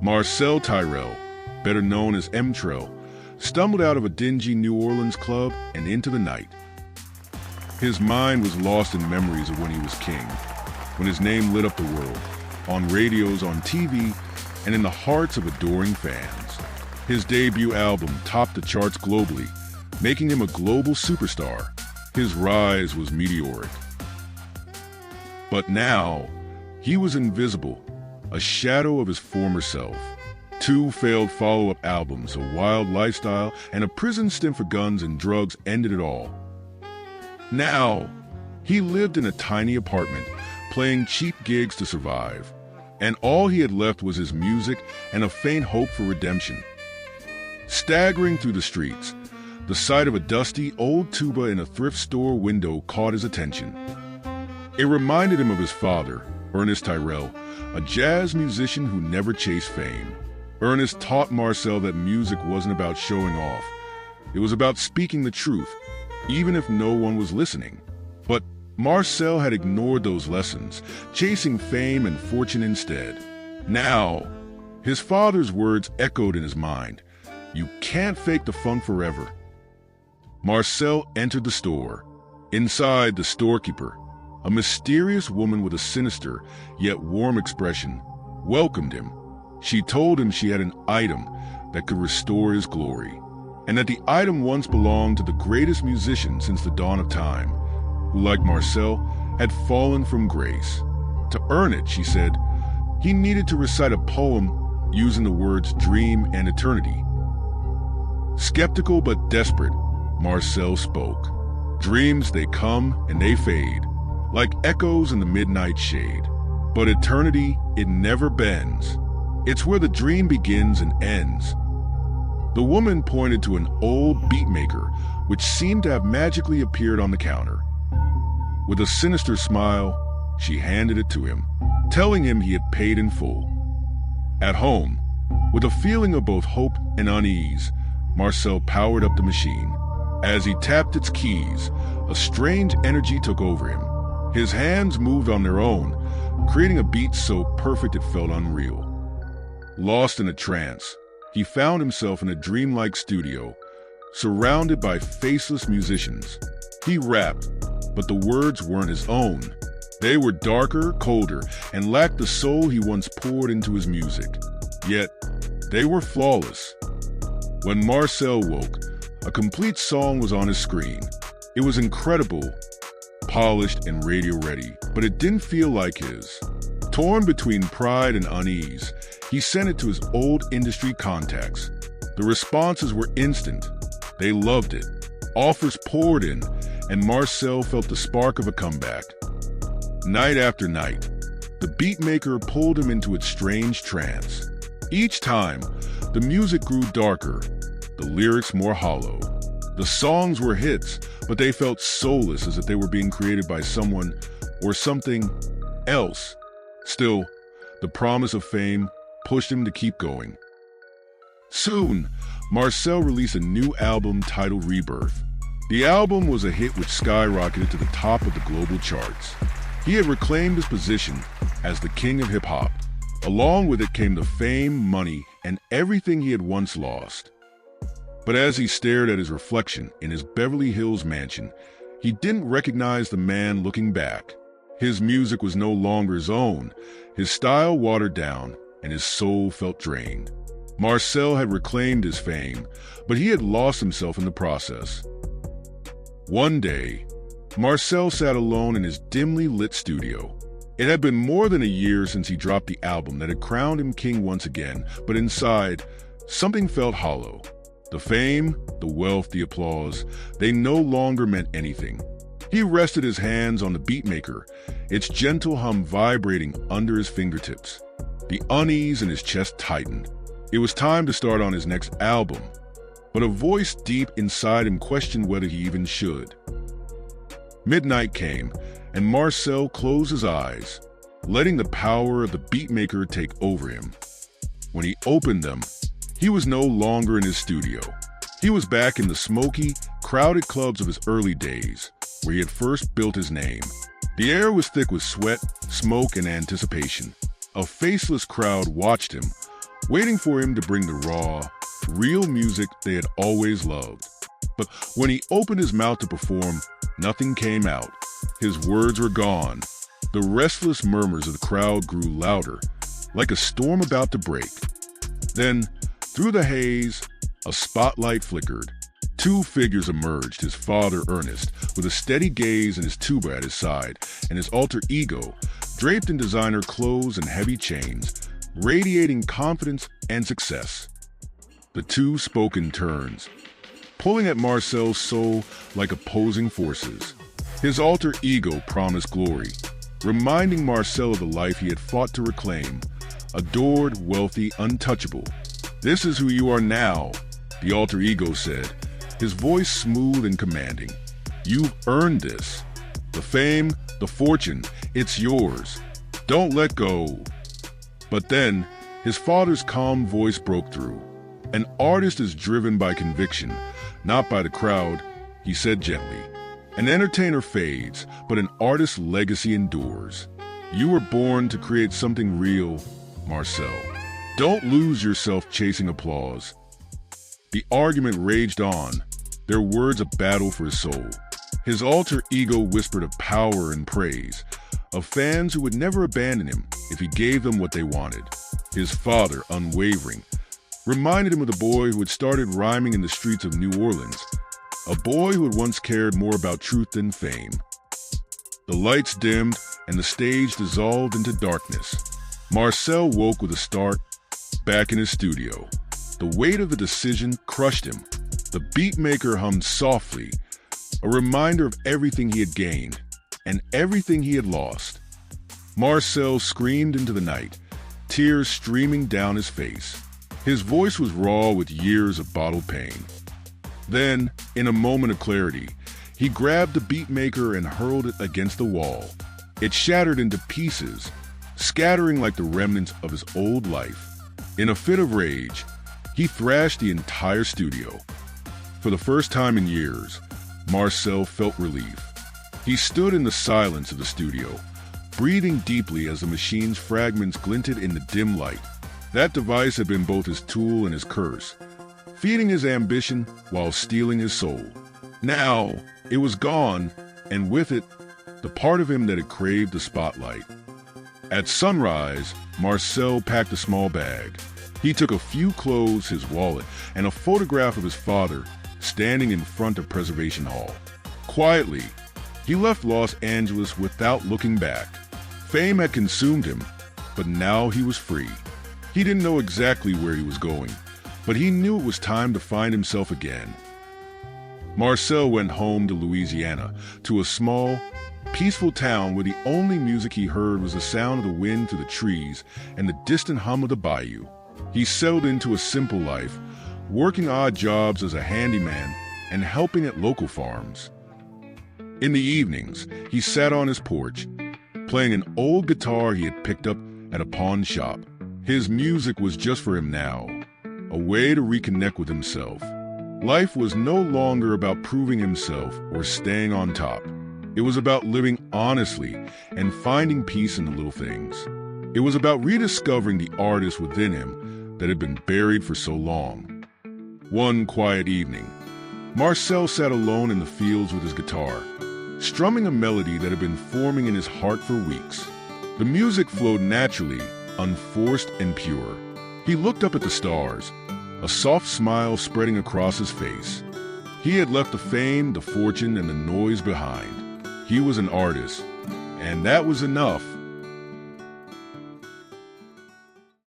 Marcel Tyrell, better known as M-Trel, stumbled out of a dingy New Orleans club and into the night. His mind was lost in memories of when he was king, when his name lit up the world, on radios, on TV, and in the hearts of adoring fans. His debut album topped the charts globally, making him a global superstar. His rise was meteoric. But now, he was invisible, a shadow of his former self. 2 failed follow-up albums, a wild lifestyle, and a prison stint for guns and drugs ended it all. Now, he lived in a tiny apartment, playing cheap gigs to survive, and all he had left was his music and a faint hope for redemption. Staggering through the streets, the sight of a dusty, old tuba in a thrift store window caught his attention. It reminded him of his father, Ernest Tyrell, a jazz musician who never chased fame. Ernest taught Marcel that music wasn't about showing off. It was about speaking the truth, even if no one was listening. But Marcel had ignored those lessons, chasing fame and fortune instead. Now, his father's words echoed in his mind. You can't fake the funk forever. Marcel entered the store. Inside, the storekeeper, a mysterious woman with a sinister yet warm expression, welcomed him. She told him she had an item that could restore his glory, and that the item once belonged to the greatest musician since the dawn of time, who, like Marcel, had fallen from grace. To earn it, she said, he needed to recite a poem using the words dream and eternity. Skeptical but desperate, Marcel spoke. Dreams, they come and they fade, like echoes in the midnight shade. But eternity, it never bends. It's where the dream begins and ends. The woman pointed to an old beatmaker, which seemed to have magically appeared on the counter. With a sinister smile, she handed it to him, telling him he had paid in full. At home, with a feeling of both hope and unease, Marcel powered up the machine. As he tapped its keys, a strange energy took over him. His hands moved on their own, creating a beat so perfect it felt unreal. Lost in a trance, he found himself in a dreamlike studio, surrounded by faceless musicians. He rapped, but the words weren't his own. They were darker, colder, and lacked the soul he once poured into his music. Yet, they were flawless. When Marcel woke, a complete song was on his screen. It was incredible, polished and radio-ready, but it didn't feel like his. Torn between pride and unease, he sent it to his old industry contacts. The responses were instant. They loved it. Offers poured in, and Marcel felt the spark of a comeback. Night after night, the beatmaker pulled him into its strange trance. Each time, the music grew darker, the lyrics more hollow. The songs were hits, but they felt soulless, as if they were being created by someone or something else. Still, the promise of fame pushed him to keep going. Soon, Marcel released a new album titled Rebirth. The album was a hit which skyrocketed to the top of the global charts. He had reclaimed his position as the king of hip-hop. Along with it came the fame, money, and everything he had once lost. But as he stared at his reflection in his Beverly Hills mansion, he didn't recognize the man looking back. His music was no longer his own, his style watered down, and his soul felt drained. Marcel had reclaimed his fame, but he had lost himself in the process. One day, Marcel sat alone in his dimly lit studio. It had been more than a year since he dropped the album that had crowned him king once again, but inside, something felt hollow. The fame, the wealth, the applause, they no longer meant anything. He rested his hands on the beatmaker, its gentle hum vibrating under his fingertips. The unease in his chest tightened. It was time to start on his next album, but a voice deep inside him questioned whether he even should. Midnight came, and Marcel closed his eyes, letting the power of the beatmaker take over him. When he opened them, he was no longer in his studio. He was back in the smoky, crowded clubs of his early days, where he had first built his name. The air was thick with sweat, smoke, and anticipation. A faceless crowd watched him, waiting for him to bring the raw, real music they had always loved. But when he opened his mouth to perform, nothing came out. His words were gone. The restless murmurs of the crowd grew louder, like a storm about to break. Then, through the haze, a spotlight flickered. Two figures emerged, his father Ernest, with a steady gaze and his tuba at his side, and his alter ego, draped in designer clothes and heavy chains, radiating confidence and success. The two spoke in turns, pulling at Marcel's soul like opposing forces. His alter ego promised glory, reminding Marcel of the life he had fought to reclaim. Adored, wealthy, untouchable. "This is who you are now," the alter ego said, his voice smooth and commanding. "You've earned this. The fame, the fortune, it's yours. Don't let go." But then, his father's calm voice broke through. "An artist is driven by conviction, not by the crowd," he said gently. "An entertainer fades, but an artist's legacy endures. You were born to create something real, Marcel. Don't lose yourself chasing applause." The argument raged on, their words a battle for his soul. His alter ego whispered of power and praise, of fans who would never abandon him if he gave them what they wanted. His father, unwavering, reminded him of the boy who had started rhyming in the streets of New Orleans, a boy who had once cared more about truth than fame. The lights dimmed and the stage dissolved into darkness. Marcel woke with a start, back in his studio. The weight of the decision crushed him. The beatmaker hummed softly, a reminder of everything he had gained and everything he had lost. Marcel screamed into the night, tears streaming down his face. His voice was raw with years of bottled pain. Then, in a moment of clarity, he grabbed the beatmaker and hurled it against the wall. It shattered into pieces, scattering like the remnants of his old life. In a fit of rage, he thrashed the entire studio. For the first time in years, Marcel felt relief. He stood in the silence of the studio, breathing deeply as the machine's fragments glinted in the dim light. That device had been both his tool and his curse, feeding his ambition while stealing his soul. Now, it was gone, and with it, the part of him that had craved the spotlight. At sunrise, Marcel packed a small bag. He took a few clothes, his wallet, and a photograph of his father standing in front of Preservation Hall. Quietly, he left Los Angeles without looking back. Fame had consumed him, but now he was free. He didn't know exactly where he was going, but he knew it was time to find himself again. Marcel went home to Louisiana, to a small, peaceful town where the only music he heard was the sound of the wind through the trees and the distant hum of the bayou. He settled into a simple life, working odd jobs as a handyman and helping at local farms. In the evenings, he sat on his porch, playing an old guitar he had picked up at a pawn shop. His music was just for him now, a way to reconnect with himself. Life was no longer about proving himself or staying on top. It was about living honestly and finding peace in the little things. It was about rediscovering the artist within him that had been buried for so long. One quiet evening, Marcel sat alone in the fields with his guitar, strumming a melody that had been forming in his heart for weeks. The music flowed naturally, unforced and pure. He looked up at the stars, a soft smile spreading across his face. He had left the fame, the fortune, and the noise behind. He was an artist, and that was enough.